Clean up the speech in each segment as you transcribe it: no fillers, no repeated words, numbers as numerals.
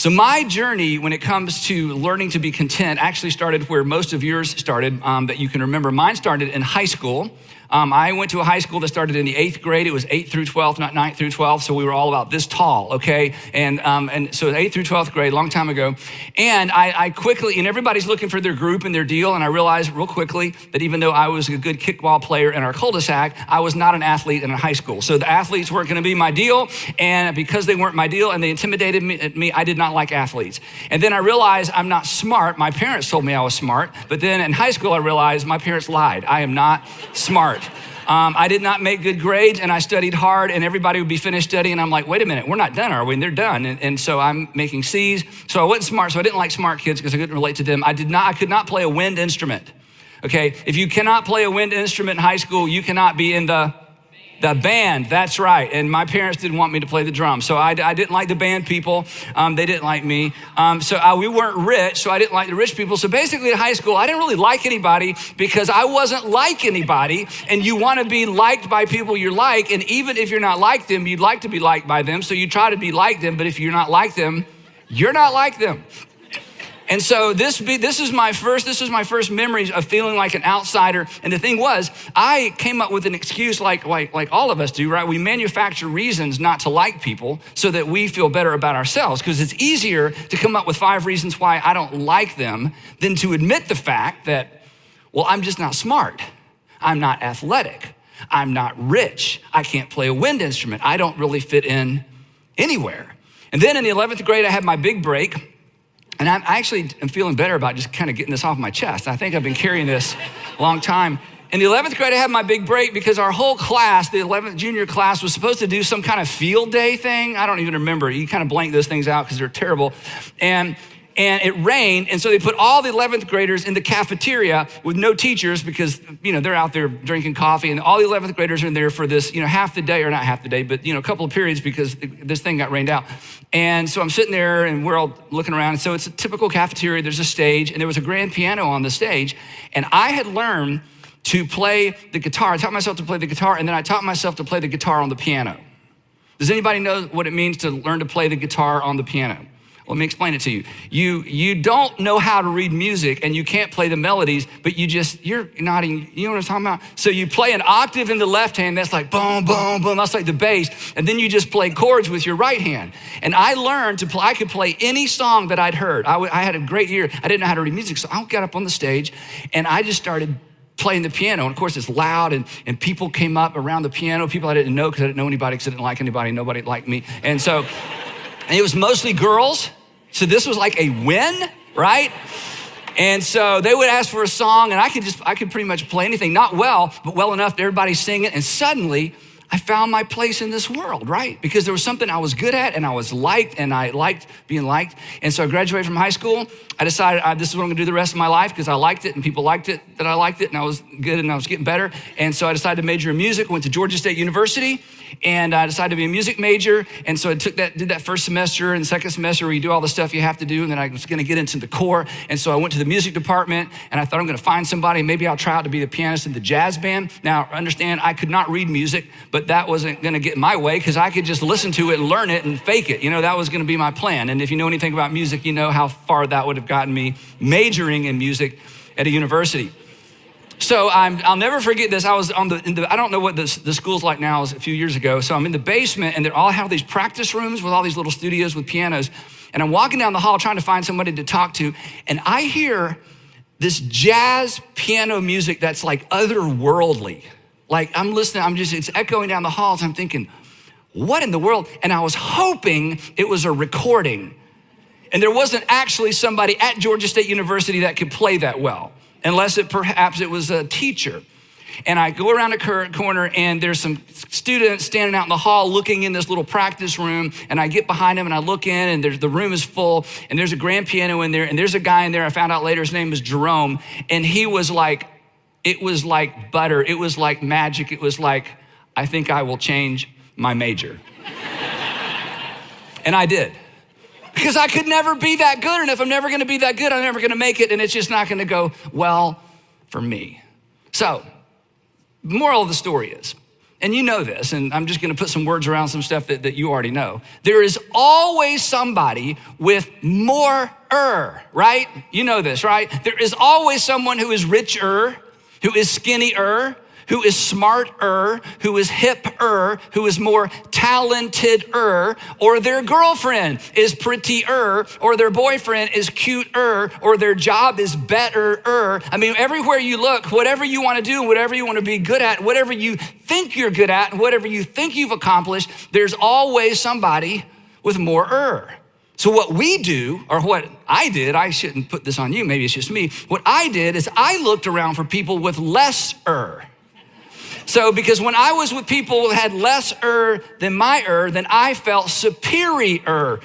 So my journey when it comes to learning to be content actually started where most of yours started that you can remember. Mine started in high school. I went to a high school that started in the 8th grade. It was 8th through 12th, not 9th through 12th. So we were all about this tall, okay? And so 8th through 12th grade, a long time ago. And I quickly, and everybody's looking for their group and their deal. And I realized real quickly that even though I was a good kickball player in our cul-de-sac, I was not an athlete in high school. So the athletes weren't gonna be my deal. And because they weren't my deal and they intimidated me, I did not like athletes. And then I realized I'm not smart. My parents told me I was smart. But then in high school, I realized my parents lied. I am not smart. I did not make good grades, and I studied hard, and everybody would be finished studying. I'm like, wait a minute, we're not done, are we? And they're done. And so I'm making C's. So I wasn't smart, so I didn't like smart kids because I couldn't relate to them. I could not play a wind instrument. Okay, if you cannot play a wind instrument in high school, you cannot be in the band, that's right. And my parents didn't want me to play the drums. So I didn't like the band people. They didn't like me. We weren't rich, so I didn't like the rich people. So basically in high school, I didn't really like anybody because I wasn't like anybody. And you want to be liked by people you like. And even if you're not like them, you'd like to be liked by them. So you try to be like them. But if you're not like them, you're not like them. And so this is my first memories of feeling like an outsider. And the thing was, I came up with an excuse like all of us do, right? We manufacture reasons not to like people so that we feel better about ourselves, because it's easier to come up with 5 reasons why I don't like them than to admit the fact that, well, I'm just not smart. I'm not athletic. I'm not rich. I can't play a wind instrument. I don't really fit in anywhere. And then in the 11th grade, I had my big break. And I actually am feeling better about just kind of getting this off my chest. I think I've been carrying this a long time. In the 11th grade, I had my big break because our whole class, the 11th junior class, was supposed to do some kind of field day thing. I don't even remember. You kind of blank those things out because they're terrible. And it rained, and so they put all the 11th graders in the cafeteria with no teachers because, they're out there drinking coffee, and all the 11th graders are in there for this, half the day, or not half the day, but, a couple of periods because this thing got rained out. And so I'm sitting there, and we're all looking around, and so it's a typical cafeteria. There's a stage, and there was a grand piano on the stage, and I had learned to play the guitar. I taught myself to play the guitar, and then I taught myself to play the guitar on the piano. Does anybody know what it means to learn to play the guitar on the piano? Let me explain it to you. You don't know how to read music and you can't play the melodies, but you're nodding, you know what I'm talking about? So you play an octave in the left hand, that's like boom, boom, boom, that's like the bass, and then you just play chords with your right hand. And I learned I could play any song that I'd heard. I had a great ear. I didn't know how to read music, so I got up on the stage and I just started playing the piano. And of course it's loud and people came up around the piano, people I didn't know because I didn't know anybody because I didn't like anybody, nobody liked me. And so it was mostly girls. So this was like a win, right? And so they would ask for a song and I could pretty much play anything, not well, but well enough that everybody's singing. And suddenly I found my place in this world, right? Because there was something I was good at and I was liked and I liked being liked. And so I graduated from high school. I decided this is what I'm gonna do the rest of my life because I liked it and people liked it, that I liked it and I was good and I was getting better. And so I decided to major in music, went to Georgia State University, and I decided to be a music major. And so I did that first semester and second semester where you do all the stuff you have to do. And then I was gonna get into the core. And so I went to the music department and I thought I'm gonna find somebody, maybe I'll try out to be the pianist in the jazz band. Now understand, I could not read music, but that wasn't gonna get in my way because I could just listen to it and learn it and fake it. That was gonna be my plan. And if you know anything about music, you know how far that would have gotten me majoring in music at a university. So I'll never forget this. I was I don't know what the school's like now, it was a few years ago. So I'm in the basement and they all have these practice rooms with all these little studios with pianos. And I'm walking down the hall trying to find somebody to talk to. And I hear this jazz piano music that's like otherworldly. Like I'm listening, it's echoing down the halls. I'm thinking, what in the world? And I was hoping it was a recording. And there wasn't actually somebody at Georgia State University that could play that well, unless perhaps it was a teacher. And I go around a corner and there's some students standing out in the hall looking in this little practice room. And I get behind them and I look in and the room is full and there's a grand piano in there and there's a guy in there. I found out later his name was Jerome. And he was like, it was like butter. It was like magic. It was like, I think I will change my major. And I did. Because I could never be that good. And if I'm never gonna be that good, I'm never gonna make it. And it's just not gonna go well for me. So, the moral of the story is, and you know this, and I'm just gonna put some words around some stuff that you already know. There is always somebody with more, right? You know this, right? There is always someone who is richer, who is skinnier, who is smarter, who is hipper, who is more talented-er, or their girlfriend is prettier, or their boyfriend is cuter, or their job is better-er. I mean, everywhere you look, whatever you want to do, whatever you want to be good at, whatever you think you're good at, and whatever you think you've accomplished, there's always somebody with more-er. So what we do, or what I did, I shouldn't put this on you, maybe it's just me. What I did is I looked around for people with less-er. So because when I was with people who had less-er than my then I felt superior.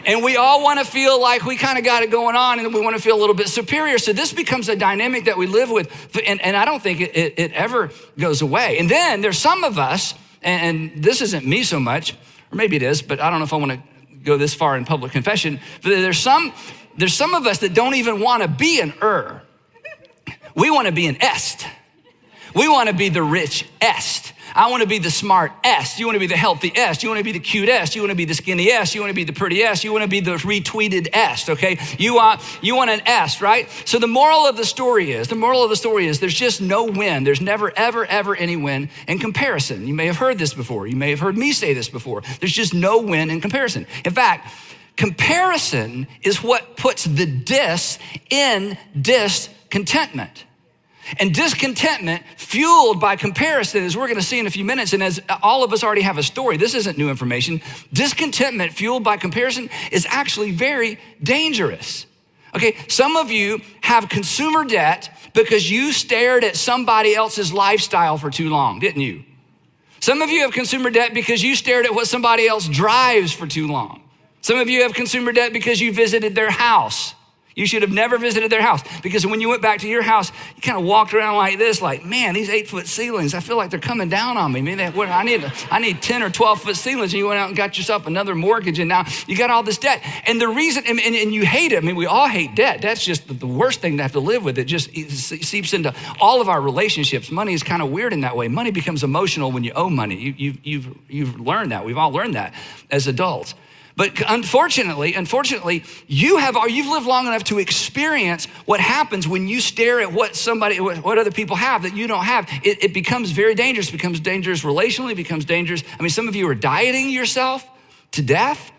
And we all want to feel like we kind of got it going on and we want to feel a little bit superior. So this becomes a dynamic that we live with. And I don't think it ever goes away. And then there's some of us, and this isn't me so much, or maybe it is, but I don't know if I want to go this far in public confession. But there's some of us that don't even want to be an We want to be an est. We want to be the rich est. I want to be the smart est. You want to be the healthy est. You want to be the cute est. You want to be the skinny est. You want to be the pretty est. You want to be the retweeted est, okay? You want an est, right? So the moral of the story is there's just no win. There's never, ever, ever any win in comparison. You may have heard this before. You may have heard me say this before. There's just no win in comparison. In fact, comparison is what puts the dis in discontentment. And discontentment fueled by comparison, as we're gonna see in a few minutes, and as all of us already have a story, this isn't new information, discontentment fueled by comparison is actually very dangerous. Okay, some of you have consumer debt because you stared at somebody else's lifestyle for too long, didn't you? Some of you have consumer debt because you stared at what somebody else drives for too long. Some of you have consumer debt because you visited their house. You should have never visited their house, because when you went back to your house, you kind of walked around like this, like, man, these 8-foot ceilings, I feel like they're coming down on me. Man, I need 10 or 12-foot ceilings, and you went out and got yourself another mortgage, and now you got all this debt. And the reason, and you hate it. I mean, we all hate debt. That's just the worst thing to have to live with. It just seeps into all of our relationships. Money is kind of weird in that way. Money becomes emotional when you owe money. You've learned that. We've all learned that as adults. But unfortunately, you've lived long enough to experience what happens when you stare at what other people have that you don't have. It becomes very dangerous. It becomes dangerous relationally. It becomes dangerous. I mean, some of you are dieting yourself to death.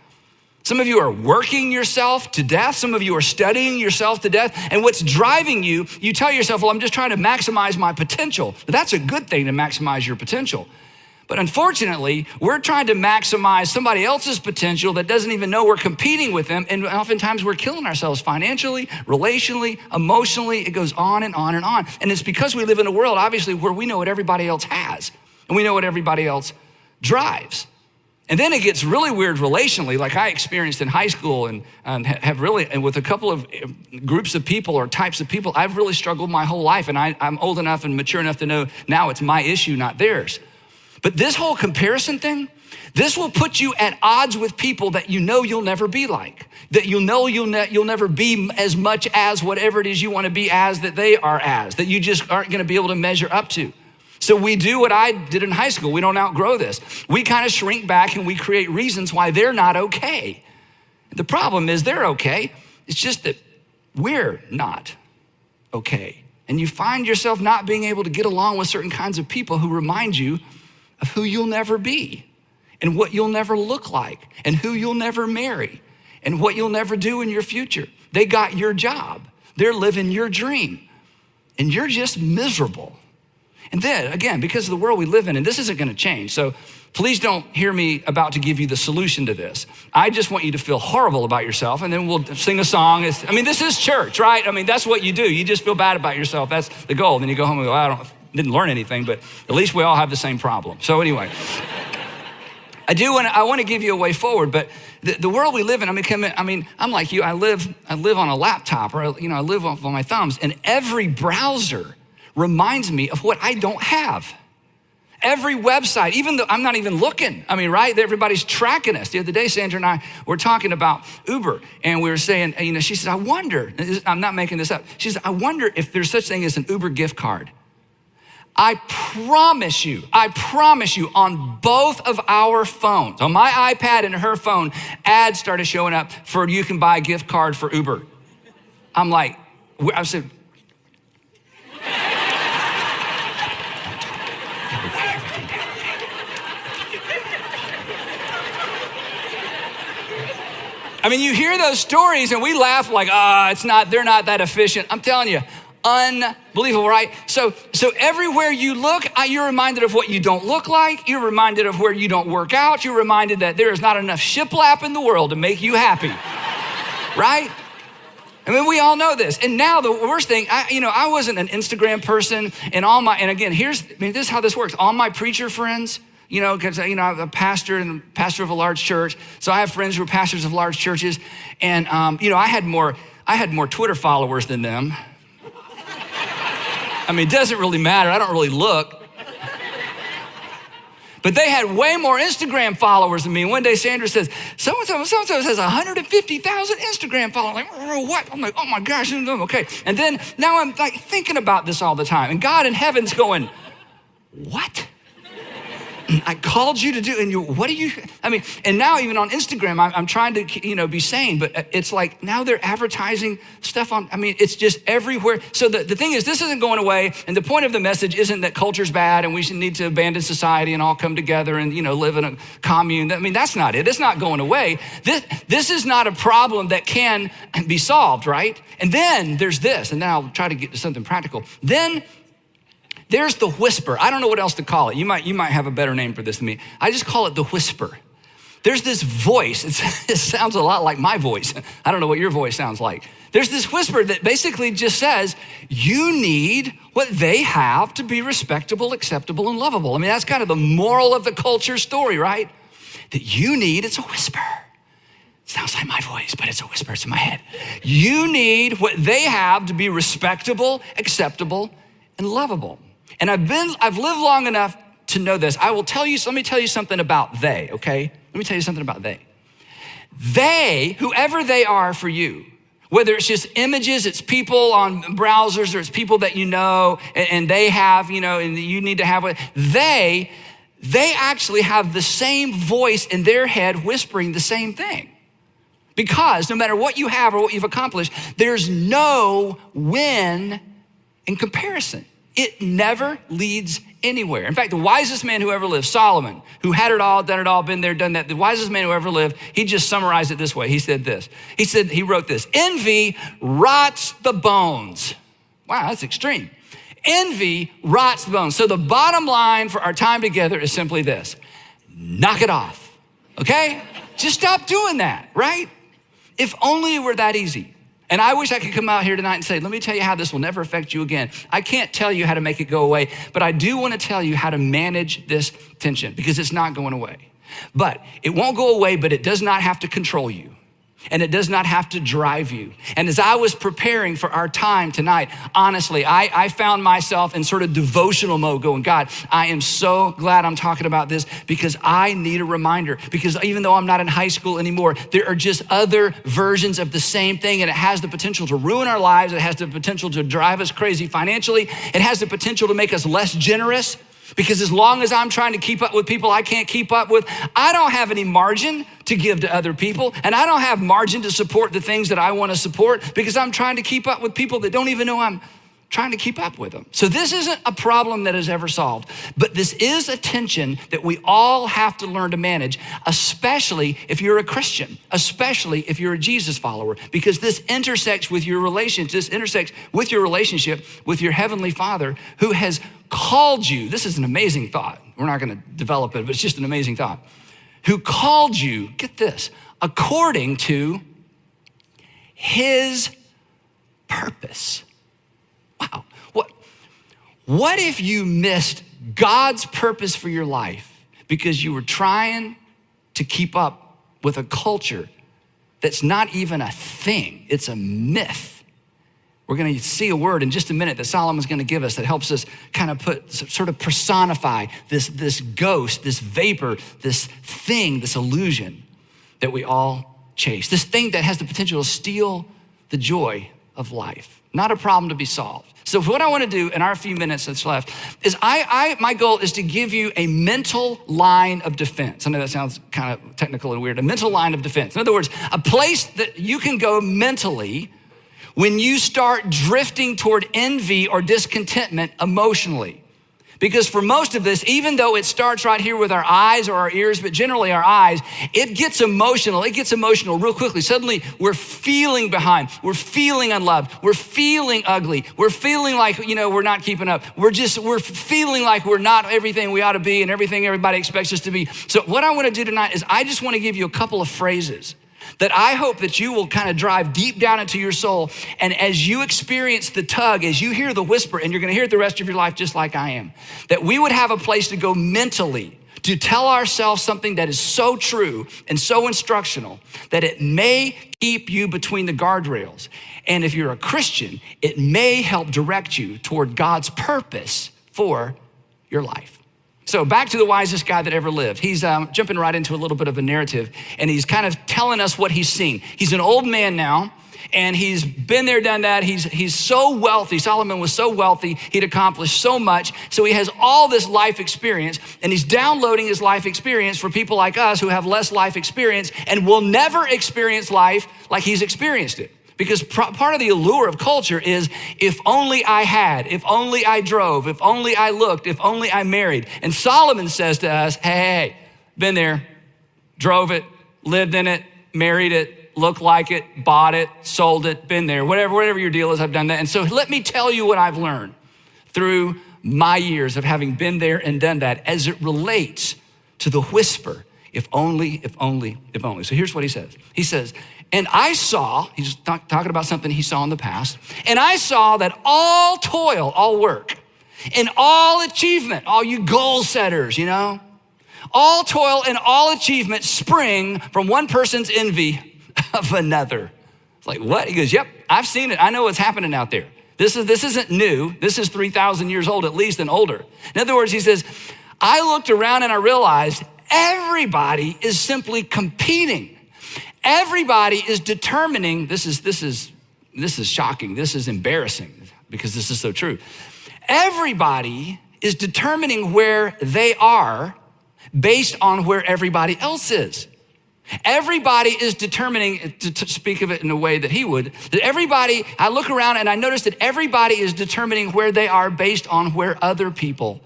Some of you are working yourself to death. Some of you are studying yourself to death. And what's driving you tell yourself, well, I'm just trying to maximize my potential. But that's a good thing, to maximize your potential. But unfortunately, we're trying to maximize somebody else's potential that doesn't even know we're competing with them. And oftentimes we're killing ourselves financially, relationally, emotionally. It goes on and on and on. And it's because we live in a world, obviously, where we know what everybody else has and we know what everybody else drives. And then it gets really weird relationally, like I experienced in high school and with a couple of groups of people or types of people, I've really struggled my whole life. And I'm old enough and mature enough to know now it's my issue, not theirs. But this whole comparison thing, this will put you at odds with people that you know you'll never be like, that you know you'll never be as much as whatever it is you want to be as that they are as, that you just aren't going to be able to measure up to. So we do what I did in high school. We don't outgrow this. We kind of shrink back and we create reasons why they're not okay. The problem is they're okay. It's just that we're not okay. And you find yourself not being able to get along with certain kinds of people who remind you of who you'll never be and what you'll never look like and who you'll never marry and what you'll never do in your future. They got your job. They're living your dream and you're just miserable. And then again, because of the world we live in, and this isn't gonna change. So please don't hear me about to give you the solution to this. I just want you to feel horrible about yourself, and then we'll sing a song. This is church, right? I mean, that's what you do. You just feel bad about yourself. That's the goal. Then you go home and go, I didn't learn anything, but at least we all have the same problem. So anyway, I want to give you a way forward, but the world we live in, I'm like you, I live on a laptop, or I live on my thumbs, and every browser reminds me of what I don't have. Every website, even though I'm not even looking, right? Everybody's tracking us. The other day, Sandra and I were talking about Uber, and we were saying, she says, I wonder, I'm not making this up. She says, I wonder if there's such thing as an Uber gift card. I promise you, on both of our phones, on my iPad and her phone, ads started showing up for you can buy a gift card for Uber. I'm like, I said, I mean, you hear those stories and we laugh like, they're not that efficient. I'm telling you, unbelievable, right? So everywhere you look, you're reminded of what you don't look like. You're reminded of where you don't work out. You're reminded that there is not enough shiplap in the world to make you happy, right? I mean, we all know this. And now the worst thing, I wasn't an Instagram person, and again, this is how this works. All my preacher friends, because I'm a pastor and pastor of a large church. So I have friends who are pastors of large churches. And, I had more Twitter followers than them. I mean, it doesn't really matter. I don't really look. But they had way more Instagram followers than me. One day Sandra says, so-and-so has 150,000 Instagram followers. I'm like, oh, what? I'm like, oh my gosh, okay. And then now I'm like thinking about this all the time. And God in heaven's going, what? I called you to do, and what do you, and now even on Instagram, I'm trying to, be sane, but it's like now they're advertising stuff it's just everywhere. So the thing is, this isn't going away, and the point of the message isn't that culture's bad and we should need to abandon society and all come together and, live in a commune. That's not it. It's not going away. This is not a problem that can be solved, right? And then there's this, and then I'll try to get to something practical. Then there's the whisper. I don't know what else to call it. You might have a better name for this than me. I just call it the whisper. There's this voice. It sounds a lot like my voice. I don't know what your voice sounds like. There's this whisper that basically just says, you need what they have to be respectable, acceptable, and lovable. That's kind of the moral of the culture story, right? That you need, it's a whisper. It sounds like my voice, but it's a whisper. It's in my head. You need what they have to be respectable, acceptable, and lovable. And I've lived long enough to know this. Let me tell you something about they, okay? Let me tell you something about they. They, whoever they are for you, whether it's just images, it's people on browsers, or it's people that you know, and they have, and you need to have it. They actually have the same voice in their head whispering the same thing. Because no matter what you have or what you've accomplished, there's no win in comparison. It never leads anywhere. In fact, the wisest man who ever lived, Solomon, who had it all, done it all, been there, done that, the wisest man who ever lived, he just summarized it this way. He said this. He wrote this, envy rots the bones. Wow, that's extreme. Envy rots the bones. So the bottom line for our time together is simply this. Knock it off, okay? Just stop doing that, right? If only it were that easy. And I wish I could come out here tonight and say, let me tell you how this will never affect you again. I can't tell you how to make it go away, but I do want to tell you how to manage this tension because it's not going away. But it won't go away, but it does not have to control you. And it does not have to drive you. And as I was preparing for our time tonight, honestly, I found myself in sort of devotional mode going, God, I am so glad I'm talking about this because I need a reminder. Because even though I'm not in high school anymore, there are just other versions of the same thing, and it has the potential to ruin our lives. It has the potential to drive us crazy financially. It has the potential to make us less generous. Because as long as I'm trying to keep up with people I can't keep up with, I don't have any margin to give to other people. And I don't have margin to support the things that I want to support because I'm trying to keep up with people that don't even know I'm trying to keep up with them. So this isn't a problem that is ever solved, but this is a tension that we all have to learn to manage, especially if you're a Christian, especially if you're a Jesus follower, because this intersects with your relationship, with your Heavenly Father who has called you. This is an amazing thought. We're not going to develop it, but it's just an amazing thought. Who called you, get this, according to his purpose. Wow. What if you missed God's purpose for your life because you were trying to keep up with a culture that's not even a thing? It's a myth. We're going to see a word in just a minute that Solomon's going to give us that helps us kind of personify this ghost, this vapor, this thing, this illusion that we all chase. This thing that has the potential to steal the joy of life. Not a problem to be solved. So what I want to do in our few minutes that's left is my goal is to give you a mental line of defense. I know that sounds kind of technical and weird. A mental line of defense. In other words, a place that you can go mentally when you start drifting toward envy or discontentment emotionally. Because for most of this, even though it starts right here with our eyes or our ears, but generally our eyes, it gets emotional. It gets emotional real quickly. Suddenly we're feeling behind. We're feeling unloved. We're feeling ugly. We're feeling like, we're not keeping up. We're feeling like we're not everything we ought to be and everything everybody expects us to be. So what I want to do tonight is I just want to give you a couple of phrases that I hope that you will kind of drive deep down into your soul. And as you experience the tug, as you hear the whisper, and you're gonna hear it the rest of your life just like I am, that we would have a place to go mentally to tell ourselves something that is so true and so instructional that it may keep you between the guardrails. And if you're a Christian, it may help direct you toward God's purpose for your life. So back to the wisest guy that ever lived. He's jumping right into a little bit of a narrative, and he's kind of telling us what he's seen. He's an old man now, and he's been there, done that. He's so wealthy. Solomon was so wealthy. He'd accomplished so much. So he has all this life experience, and he's downloading his life experience for people like us who have less life experience and will never experience life like he's experienced it. Because part of the allure of culture is, if only I had, if only I drove, if only I looked, if only I married. And Solomon says to us, hey, been there, drove it, lived in it, married it, looked like it, bought it, sold it, been there, whatever your deal is, I've done that. And so let me tell you what I've learned through my years of having been there and done that as it relates to the whisper, if only, if only, if only. So here's what he says. He says, and I saw, he's talking about something he saw in the past, and I saw that all toil, all work, and all achievement, all you goal setters, all toil and all achievement spring from one person's envy of another. It's like, what? He goes, yep, I've seen it. I know what's happening out there. This isn't new. This is 3,000 years old at least and older. In other words, he says, I looked around and I realized everybody is simply competing. Everybody is determining, this is shocking, this is embarrassing because this is so true. Everybody is determining where they are based on where everybody else is. Everybody is determining, to speak of it in a way that he would, that everybody, I look around and I notice that everybody is determining where they are based on where other people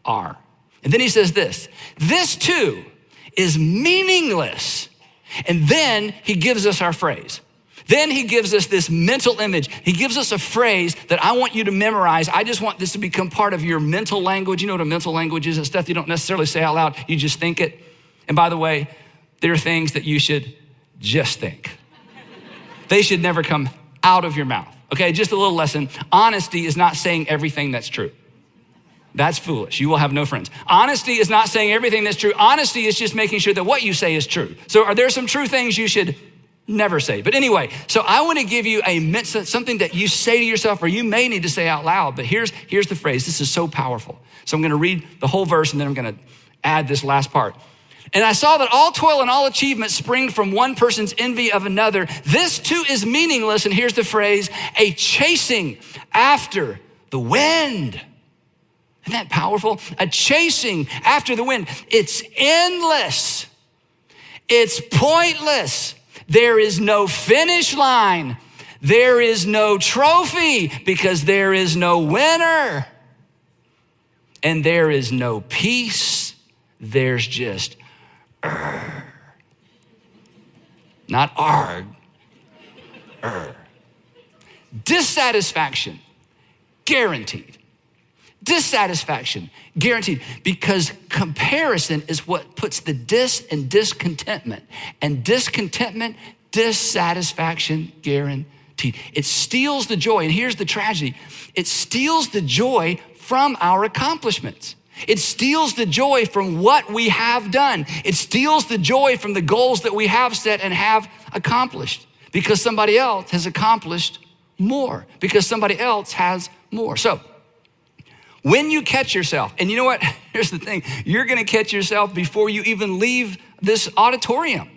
are. And then he says this too is meaningless. And then he gives us our phrase. Then he gives us this mental image. He gives us a phrase that I want you to memorize. I just want this to become part of your mental language. You know what a mental language is? It's stuff you don't necessarily say out loud. You just think it. And by the way, there are things that you should just think. They should never come out of your mouth. Okay, just a little lesson. Honesty is not saying everything that's true. That's foolish. You will have no friends. Honesty is not saying everything that's true. Honesty is just making sure that what you say is true. So are there some true things you should never say? But anyway, so I want to give you something that you say to yourself, or you may need to say out loud, but here's the phrase. This is so powerful. So I'm going to read the whole verse and then I'm going to add this last part. And I saw that all toil and all achievement spring from one person's envy of another. This too is meaningless. And here's the phrase, a chasing after the wind. Isn't that powerful? A chasing after the wind. It's endless. It's pointless. There is no finish line. There is no trophy because there is no winner. And there is no peace. There's just not arg. Dissatisfaction, guaranteed. Dissatisfaction, guaranteed, because comparison is what puts the dis in discontentment, and discontentment, dissatisfaction, guaranteed. It steals the joy, and here's the tragedy. It steals the joy from our accomplishments. It steals the joy from what we have done. It steals the joy from the goals that we have set and have accomplished, because somebody else has accomplished more, because somebody else has more. So, when you catch yourself, and you know what, here's the thing, you're gonna catch yourself before you even leave this auditorium.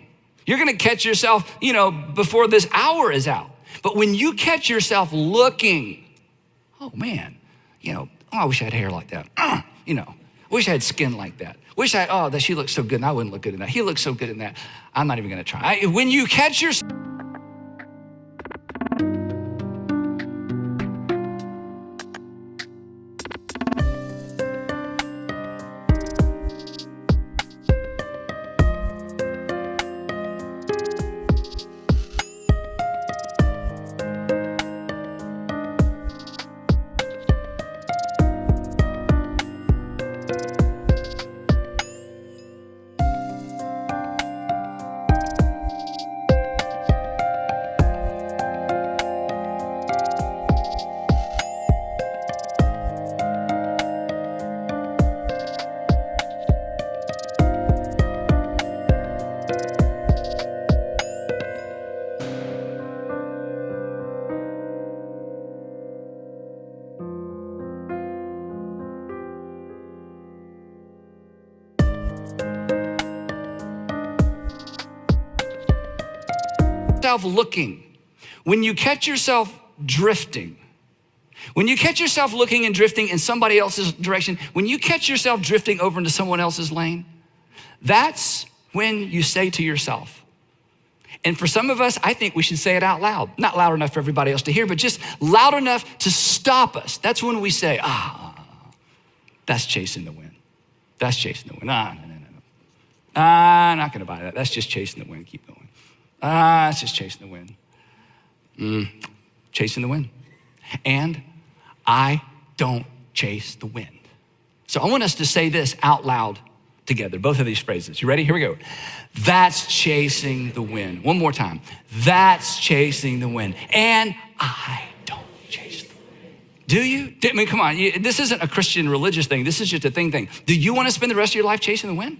You're gonna catch yourself, before this hour is out. But when you catch yourself looking oh man, I wish I had hair like that. Wish I had skin like that. That she looks so good and I wouldn't look good in that. He looks so good in that. I'm not even gonna try. When you catch yourself, looking, when you catch yourself drifting, when you catch yourself looking and drifting in somebody else's direction, when you catch yourself drifting over into someone else's lane, that's when you say to yourself, and for some of us, I think we should say it out loud, not loud enough for everybody else to hear, but just loud enough to stop us. That's when we say, that's chasing the wind. That's chasing the wind. No. I'm not gonna buy that. That's just chasing the wind. Keep going. It's just chasing the wind. Chasing the wind. And I don't chase the wind. So I want us to say this out loud together, both of these phrases. You ready? Here we go. That's chasing the wind. One more time. That's chasing the wind. And I don't chase the wind. Do you? I mean, come on. This isn't a Christian religious thing. This is just a thing. Do you want to spend the rest of your life chasing the wind?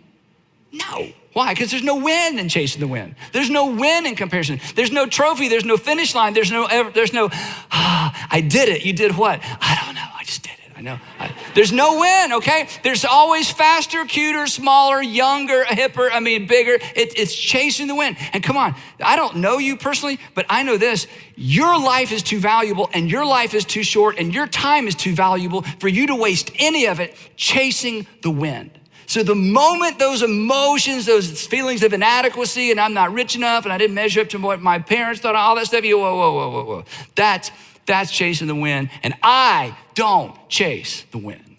No. Why? Because there's no win in chasing the wind. There's no win in comparison. There's no trophy. There's no finish line. There's no, I did it. You did what? I don't know. I just did it. I know. There's no win, okay? There's always faster, cuter, smaller, younger, hipper, bigger. It's chasing the wind. And come on, I don't know you personally, but I know this. Your life is too valuable and your life is too short and your time is too valuable for you to waste any of it chasing the wind. So the moment those emotions, those feelings of inadequacy, and I'm not rich enough, and I didn't measure up to what my parents thought, all that stuff, whoa. That's chasing the wind, and I don't chase the wind.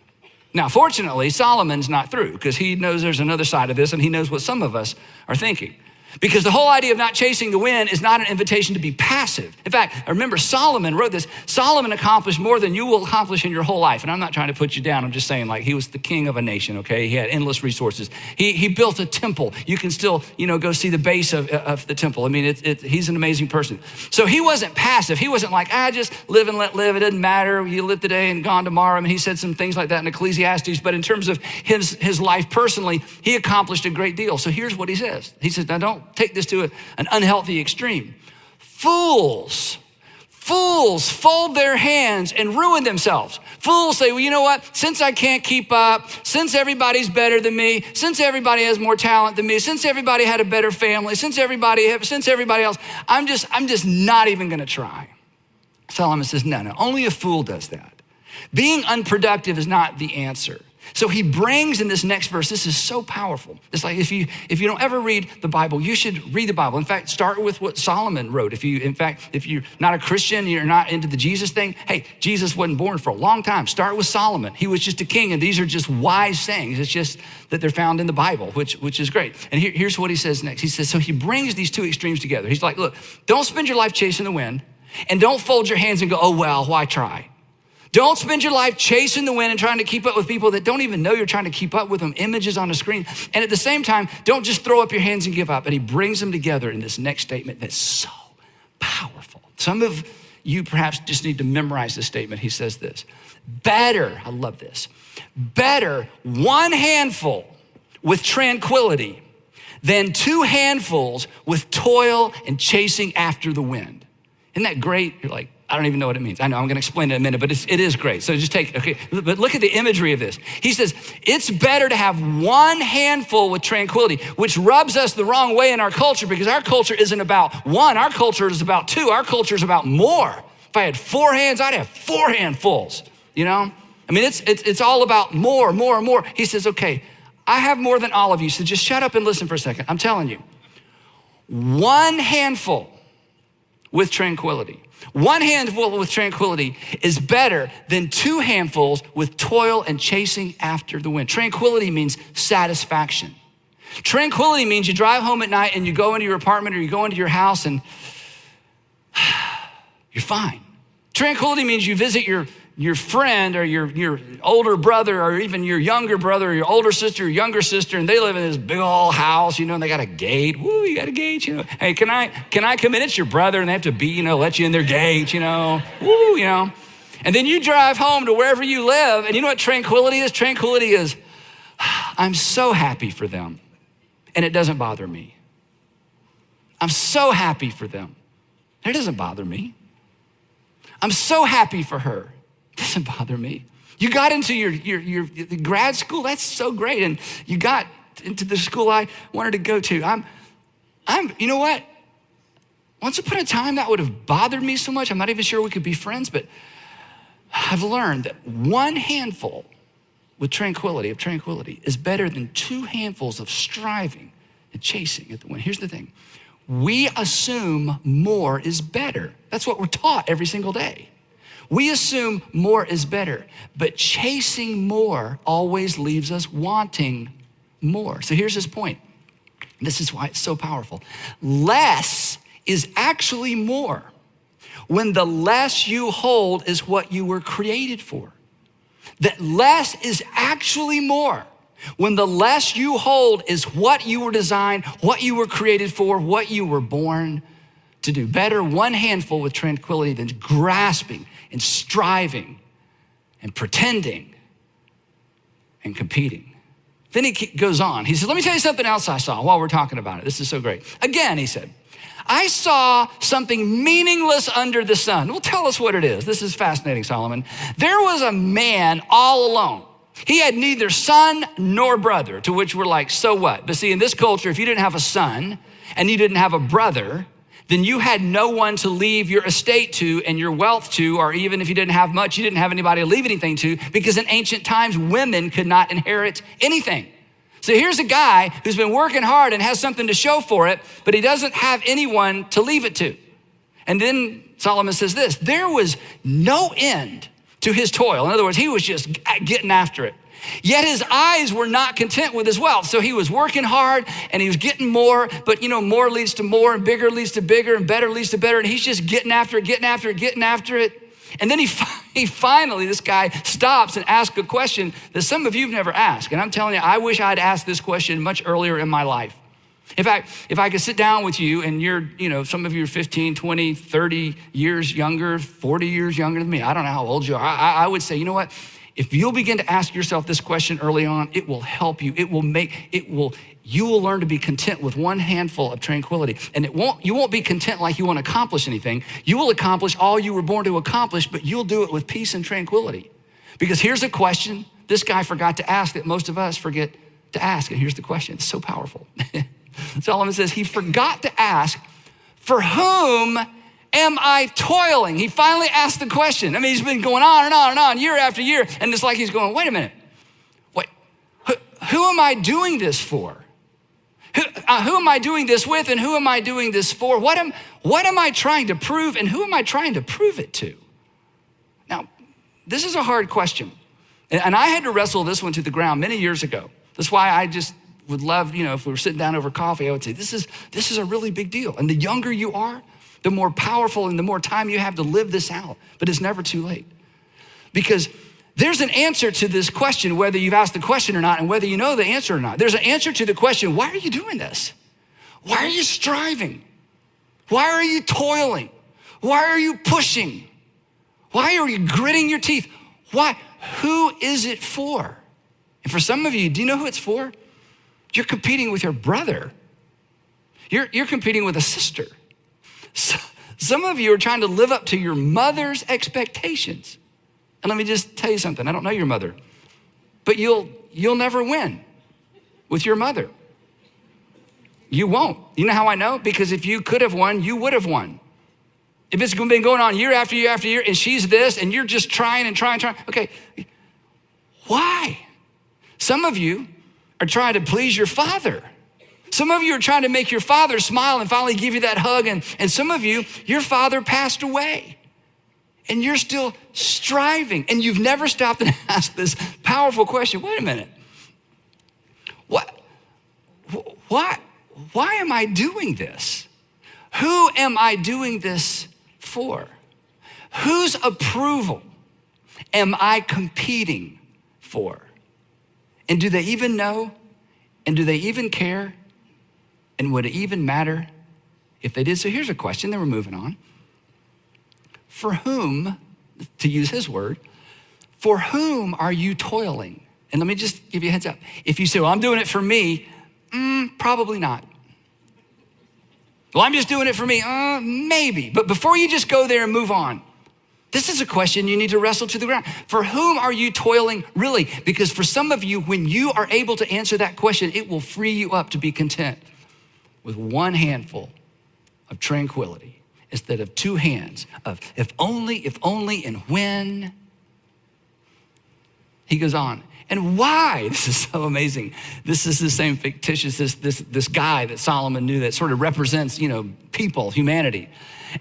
Now, fortunately, Solomon's not through, because he knows there's another side of this, and he knows what some of us are thinking. Because the whole idea of not chasing the wind is not an invitation to be passive. In fact, I remember Solomon wrote this. Solomon accomplished more than you will accomplish in your whole life. And I'm not trying to put you down. I'm just saying, he was the king of a nation, okay? He had endless resources. He built a temple. You can still, go see the base of the temple. He's an amazing person. So he wasn't passive. He wasn't like, just live and let live. It doesn't matter. You live today and gone tomorrow. He said some things like that in Ecclesiastes. But in terms of his life personally, he accomplished a great deal. So here's what he says. He says, now don't take this to an unhealthy extreme. Fools fold their hands and ruin themselves. Fools say, well, you know what? Since I can't keep up, since everybody's better than me, since everybody has more talent than me, since everybody had a better family, since everybody else, I'm just not even gonna try. Solomon says, no, only a fool does that. Being unproductive is not the answer. So he brings in this next verse, this is so powerful. It's like if you don't ever read the Bible, you should read the Bible. In fact, start with what Solomon wrote. If you're not a Christian, you're not into the Jesus thing, hey, Jesus wasn't born for a long time. Start with Solomon. He was just a king, and these are just wise sayings. It's just that they're found in the Bible, which is great. And here's what he says next. He says, so he brings these two extremes together. He's like, look, don't spend your life chasing the wind, and don't fold your hands and go, oh, well, why try? Don't spend your life chasing the wind and trying to keep up with people that don't even know you're trying to keep up with them, images on a screen. And at the same time, don't just throw up your hands and give up. And he brings them together in this next statement that's so powerful. Some of you perhaps just need to memorize this statement. He says this, better, I love this, better one handful with tranquility than two handfuls with toil and chasing after the wind. Isn't that great? You're like, I don't even know what it means. I know, I'm gonna explain it in a minute, but it is great. So just but look at the imagery of this. He says, it's better to have one handful with tranquility, which rubs us the wrong way in our culture because our culture isn't about one, our culture is about two, our culture is about more. If I had 4 hands, I'd have 4 handfuls, you know? I mean, it's all about more. He says, okay, I have more than all of you, so just shut up and listen for a second. I'm telling you, 1 handful with tranquility. 1 handful with tranquility is better than 2 handfuls with toil and chasing after the wind. Tranquility means satisfaction. Tranquility means you drive home at night and you go into your apartment or you go into your house and you're fine. Tranquility means you visit your friend or your older brother or even your younger brother or your older sister or younger sister, and they live in this big old house, you know, and they got a gate. Woo, you got a gate, you know. Hey, can I come in? It's your brother, and they have to be, you know, let you in their gate, you know. Woo, you know. And then you drive home to wherever you live, and you know what tranquility is? Tranquility is, I'm so happy for them, and it doesn't bother me. I'm so happy for them, and it doesn't bother me. I'm so happy for her. It doesn't bother me. You got into your grad school, that's so great. And you got into the school I wanted to go to. You know what? Once upon a time, that would have bothered me so much. I'm not even sure we could be friends, but I've learned that 1 handful with tranquility is better than 2 handfuls of striving and chasing at the wind. Here's the thing. We assume more is better. That's what we're taught every single day. We assume more is better, but chasing more always leaves us wanting more. So here's his point. This is why it's so powerful. Less is actually more when the less you hold is what you were created for. That less is actually more when the less you hold is what you were designed, what you were created for, what you were born to do. Better 1 handful with tranquility than grasping and striving and pretending and competing. Then he goes on. He says, let me tell you something else I saw while we're talking about it. This is so great. Again, he said, I saw something meaningless under the sun. Well, tell us what it is. This is fascinating, Solomon. There was a man all alone. He had neither son nor brother, to which we're like, so what? But see, in this culture, if you didn't have a son and you didn't have a brother, then you had no one to leave your estate to and your wealth to, or even if you didn't have much, you didn't have anybody to leave anything to, because in ancient times, women could not inherit anything. So here's a guy who's been working hard and has something to show for it, but he doesn't have anyone to leave it to. And then Solomon says this, there was no end to his toil. In other words, he was just getting after it. Yet his eyes were not content with his wealth. So he was working hard and he was getting more, but you know, more leads to more and bigger leads to bigger and better leads to better. And he's just getting after it. And then he finally, this guy stops and asks a question that some of you have never asked. And I'm telling you, I wish I'd asked this question much earlier in my life. In fact, if I could sit down with you and you're, you know, some of you are 15, 20, 30 years younger, 40 years younger than me. I don't know how old you are. I would say, you know what? If you'll begin to ask yourself this question early on, it will help you. You will learn to be content with 1 handful of tranquility. And you won't be content like you won't accomplish anything. You will accomplish all you were born to accomplish, but you'll do it with peace and tranquility. Because here's a question this guy forgot to ask that most of us forget to ask. And here's the question, it's so powerful. Solomon says he forgot to ask, for whom am I toiling? He finally asked the question. I mean, he's been going on and on and on year after year. And it's like he's going, wait a minute. Who am I doing this for? Who am I doing this with and who am I doing this for? What am I trying to prove and who am I trying to prove it to? Now, this is a hard question. And I had to wrestle this one to the ground many years ago. That's why I just would love, you know, if we were sitting down over coffee, I would say, this is a really big deal. And the younger you are, the more powerful and the more time you have to live this out. But it's never too late. Because there's an answer to this question, whether you've asked the question or not, and whether you know the answer or not. There's an answer to the question, why are you doing this? Why are you striving? Why are you toiling? Why are you pushing? Why are you gritting your teeth? Why? Who is it for? And for some of you, do you know who it's for? You're competing with your brother. You're competing with a sister. Some of you are trying to live up to your mother's expectations. And let me just tell you something. I don't know your mother, but you'll never win with your mother. You won't. You know how I know? Because if you could have won, you would have won. If it's been going on year after year after year and she's this and you're just trying and trying, okay, why? Some of you are trying to please your father. Some of you are trying to make your father smile and finally give you that hug. And some of you, your father passed away and you're still striving and you've never stopped and asked this powerful question. Wait a minute. Why am I doing this? Who am I doing this for? Whose approval am I competing for? And do they even know? And do they even care? And would it even matter if they did? So here's a question, then we're moving on. For whom, to use his word, for whom are you toiling? And let me just give you a heads up. If you say, well, I'm doing it for me, probably not. Well, I'm just doing it for me, maybe. But before you just go there and move on, this is a question you need to wrestle to the ground. For whom are you toiling really? Because for some of you, when you are able to answer that question, it will free you up to be content with one handful of tranquility instead of two hands of if only, and when. He goes on. And why? This is so amazing. This is the same fictitious, this guy that Solomon knew that sort of represents, people, humanity.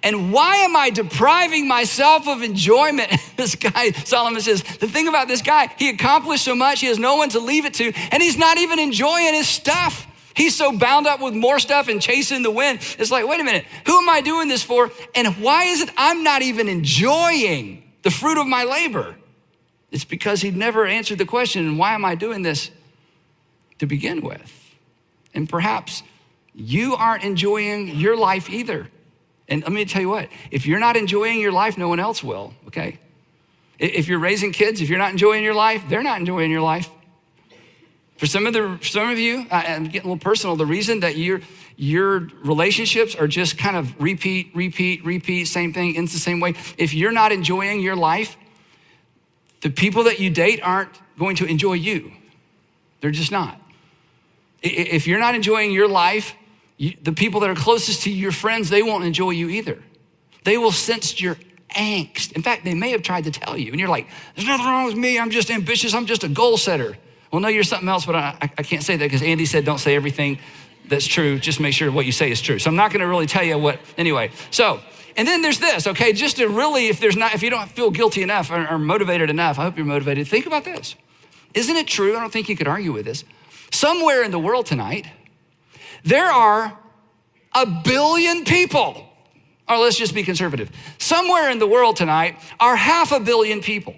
And why am I depriving myself of enjoyment? This guy, Solomon says, the thing about this guy, he accomplished so much, he has no one to leave it to, and he's not even enjoying his stuff. He's so bound up with more stuff and chasing the wind. It's like, wait a minute, who am I doing this for? And why is it I'm not even enjoying the fruit of my labor? It's because he'd never answered the question, and why am I doing this to begin with? And perhaps you aren't enjoying your life either. And let me tell you what, if you're not enjoying your life, no one else will, okay? If you're raising kids, if you're not enjoying your life, they're not enjoying your life. For some of you, I'm getting a little personal, the reason that your relationships are just kind of repeat, same thing, ends the same way. If you're not enjoying your life, the people that you date aren't going to enjoy you. They're just not. If you're not enjoying your life, the people that are closest to you, your friends, they won't enjoy you either. They will sense your angst. In fact, they may have tried to tell you, and you're like, there's nothing wrong with me. I'm just ambitious. I'm just a goal setter. Well, no, you're something else, but I can't say that because Andy said don't say everything that's true. Just make sure what you say is true. So I'm not going to really tell you what, anyway. So, and then there's this, okay? Just to really, if you don't feel guilty enough or motivated enough, I hope you're motivated. Think about this. Isn't it true? I don't think you could argue with this. Somewhere in the world tonight, there are 1 billion people, or let's just be conservative. Somewhere in the world tonight are 500 million people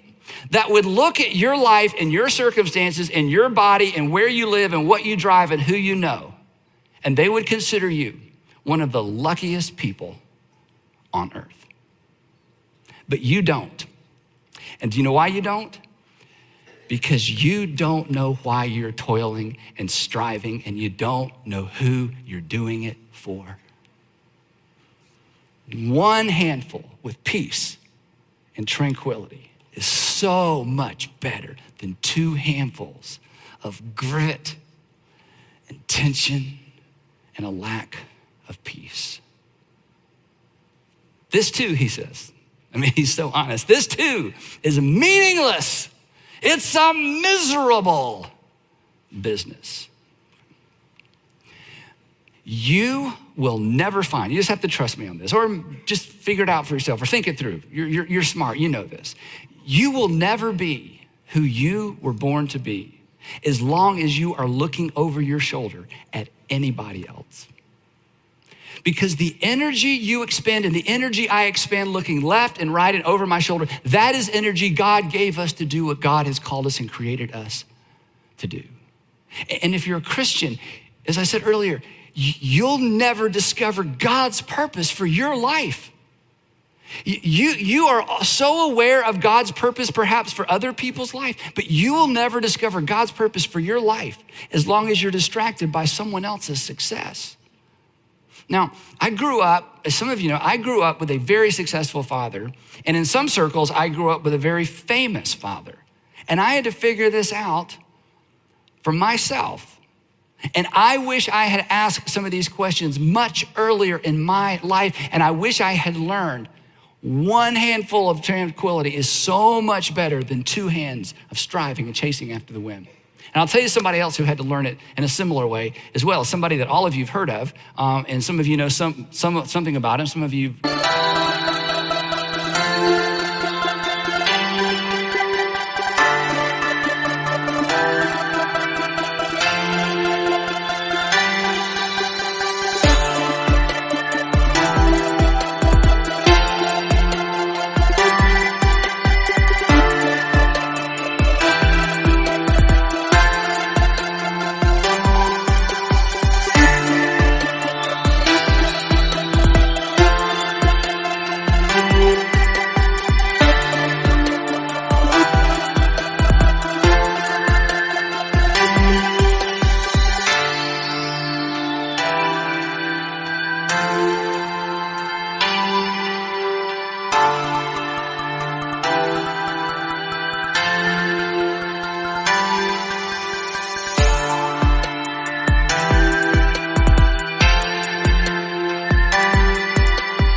that would look at your life and your circumstances and your body and where you live and what you drive and who you know, and they would consider you one of the luckiest people on earth. But you don't. And do you know why you don't? Because you don't know why you're toiling and striving, and you don't know who you're doing it for. One handful with peace and tranquility is so much better than 2 handfuls of grit and tension and a lack of peace. This too, he says, he's so honest. This too is meaningless. It's a miserable business. You will never find, you just have to trust me on this, or just figure it out for yourself, or think it through. You're smart, you know this. You will never be who you were born to be as long as you are looking over your shoulder at anybody else. Because the energy you expend and the energy I expend looking left and right and over my shoulder, that is energy God gave us to do what God has called us and created us to do. And if you're a Christian, as I said earlier, you'll never discover God's purpose for your life. You are so aware of God's purpose perhaps for other people's life, but you will never discover God's purpose for your life as long as you're distracted by someone else's success. Now, I grew up, as some of you know, I grew up with a very successful father, and in some circles, I grew up with a very famous father. And I had to figure this out for myself. And I wish I had asked some of these questions much earlier in my life, and I wish I had learned One handful of tranquility is so much better than 2 hands of striving and chasing after the wind. And I'll tell you somebody else who had to learn it in a similar way as well. Somebody that all of you have heard of, and some of you know something about him. Some of you.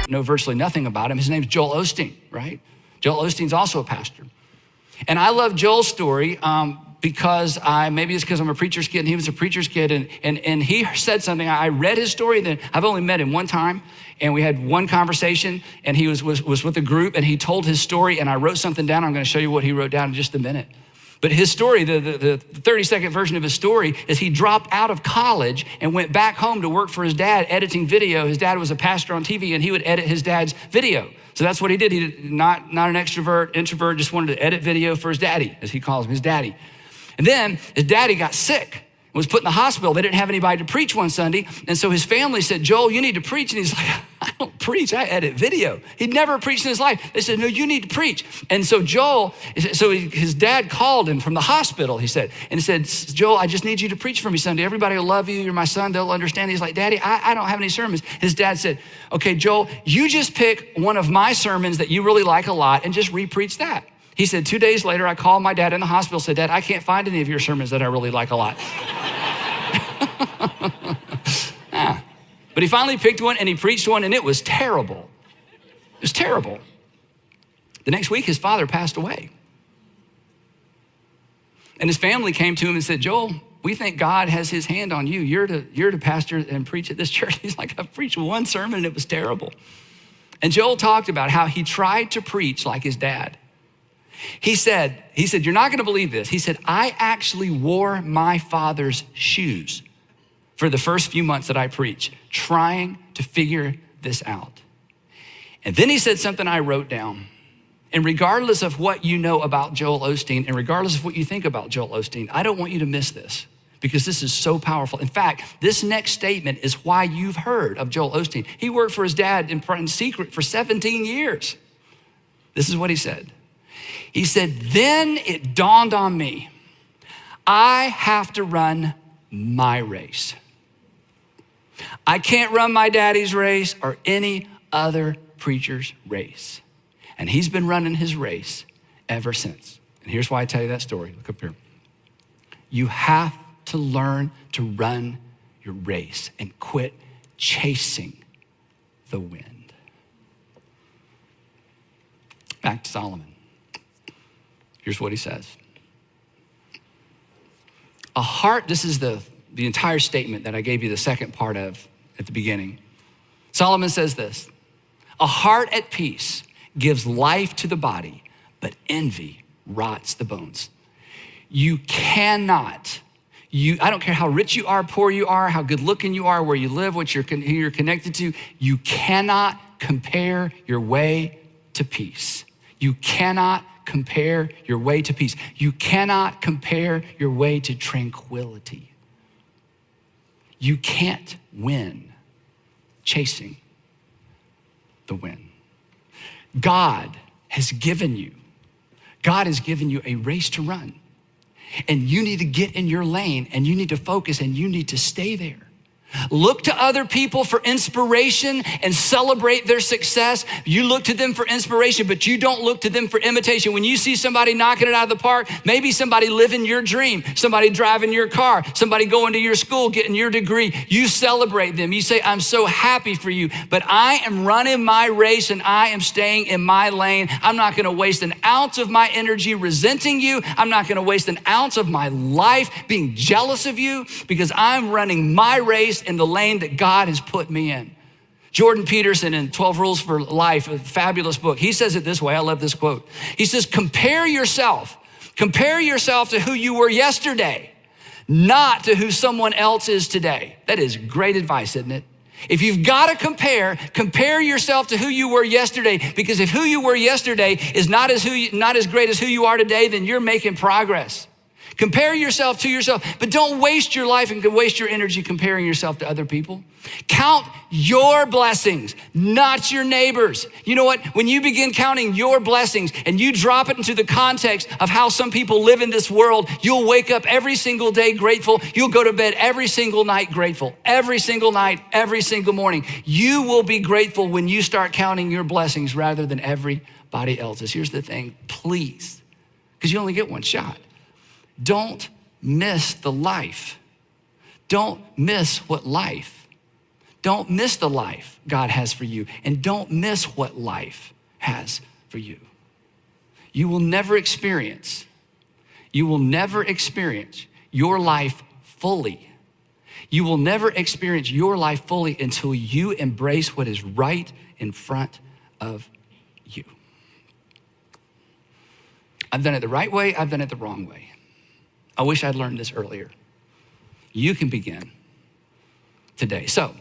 Know virtually nothing about him. His name's Joel Osteen, right? Joel Osteen's also a pastor. And I love Joel's story because maybe it's because I'm a preacher's kid and he was a preacher's kid. And he said something. I read his story. Then I've only met him one time. And we had one conversation and he was with a group and he told his story and I wrote something down. I'm going to show you what he wrote down in just a minute. But his story, the 30-second version of his story is he dropped out of college and went back home to work for his dad editing video. His dad was a pastor on TV and he would edit his dad's video. So that's what he did. He did not an introvert, just wanted to edit video for his daddy, as he calls him, his daddy. And then his daddy got sick, was put in the hospital. They didn't have anybody to preach one Sunday. And so his family said, Joel, you need to preach. And he's like, I don't preach, I edit video. He'd never preached in his life. They said, no, you need to preach. And so his dad called him from the hospital, he said, and he said, Joel, I just need you to preach for me Sunday. Everybody will love you. You're my son. They'll understand. He's like, Daddy, I don't have any sermons. His dad said, okay, Joel, you just pick one of my sermons that you really like a lot and just re-preach that. He said, 2 days later, I called my dad in the hospital, said, Dad, I can't find any of your sermons that I really like a lot. But he finally picked one and he preached one and it was terrible. It was terrible. The next week, his father passed away. And his family came to him and said, Joel, we think God has his hand on you. You're the pastor and preach at this church. He's like, I preached one sermon and it was terrible. And Joel talked about how he tried to preach like his dad. He said, you're not gonna believe this. He said, I actually wore my father's shoes for the first few months that I preached, trying to figure this out. And then he said something I wrote down. And regardless of what you know about Joel Osteen, and regardless of what you think about Joel Osteen, I don't want you to miss this because this is so powerful. In fact, this next statement is why you've heard of Joel Osteen. He worked for his dad in secret for 17 years. This is what he said. He said, then it dawned on me, I have to run my race. I can't run my daddy's race or any other preacher's race. And he's been running his race ever since. And here's why I tell you that story. Look up here. You have to learn to run your race and quit chasing the wind. Back to Solomon. Here's what he says. A heart, this is the entire statement that I gave you the second part of at the beginning. Solomon says this, a heart at peace gives life to the body, but envy rots the bones. You cannot, I don't care how rich you are, poor you are, how good looking you are, where you live, who you're connected to, you cannot compare your way to peace. You cannot compare your way to peace. You cannot compare your way to tranquility. You can't win chasing the wind. God has given you a race to run. And you need to get in your lane and you need to focus and you need to stay there. Look to other people for inspiration and celebrate their success. You look to them for inspiration, but you don't look to them for imitation. When you see somebody knocking it out of the park, maybe somebody living your dream, somebody driving your car, somebody going to your school, getting your degree, you celebrate them. You say, I'm so happy for you, but I am running my race and I am staying in my lane. I'm not gonna waste an ounce of my energy resenting you. I'm not gonna waste an ounce of my life being jealous of you, because I'm running my race in the lane that God has put me in. Jordan Peterson in 12 Rules for Life, a fabulous book, he says it this way. I love this quote. He says, compare yourself to who you were yesterday, not to who someone else is today. That is great advice, isn't it? If you've got to compare yourself to who you were yesterday, because if who you were yesterday is not as great as who you are today, then you're making progress. Compare yourself to yourself, but don't waste your life and waste your energy comparing yourself to other people. Count your blessings, not your neighbors. You know what? When you begin counting your blessings and you drop it into the context of how some people live in this world, you'll wake up every single day grateful. You'll go to bed every single night grateful. Every single night, every single morning. You will be grateful when you start counting your blessings rather than everybody else's. Here's the thing, please, because you only get one shot. Don't miss the life. Don't miss what life. Don't miss the life God has for you, and don't miss what life has for you. You will never experience your life fully. You will never experience your life fully until you embrace what is right in front of you. I've done it the right way, I've done it the wrong way. I wish I'd learned this earlier. You can begin today. So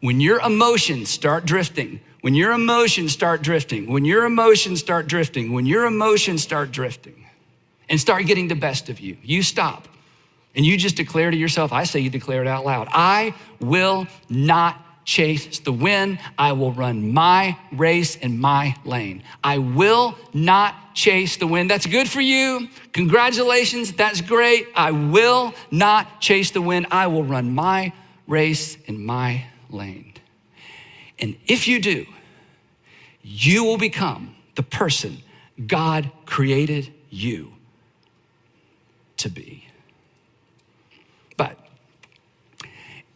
when your emotions start drifting, and start getting the best of you, you stop and you just declare to yourself, I say you declare it out loud, I will not chase the wind. I will run my race in my lane. I will not chase the wind. That's good for you. Congratulations. That's great. I will not chase the wind. I will run my race in my lane. And if you do, you will become the person God created you to be. But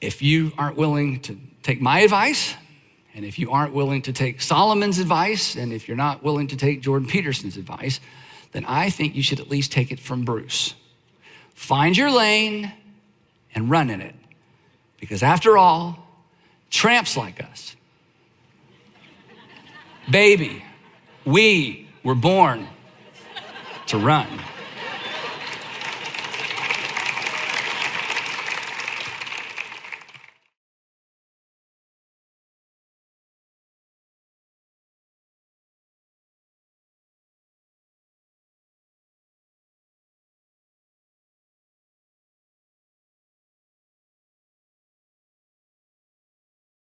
if you aren't willing to take my advice, and if you aren't willing to take Solomon's advice, and if you're not willing to take Jordan Peterson's advice, then I think you should at least take it from Bruce. Find your lane and run in it. Because after all, tramps like us, baby, we were born to run.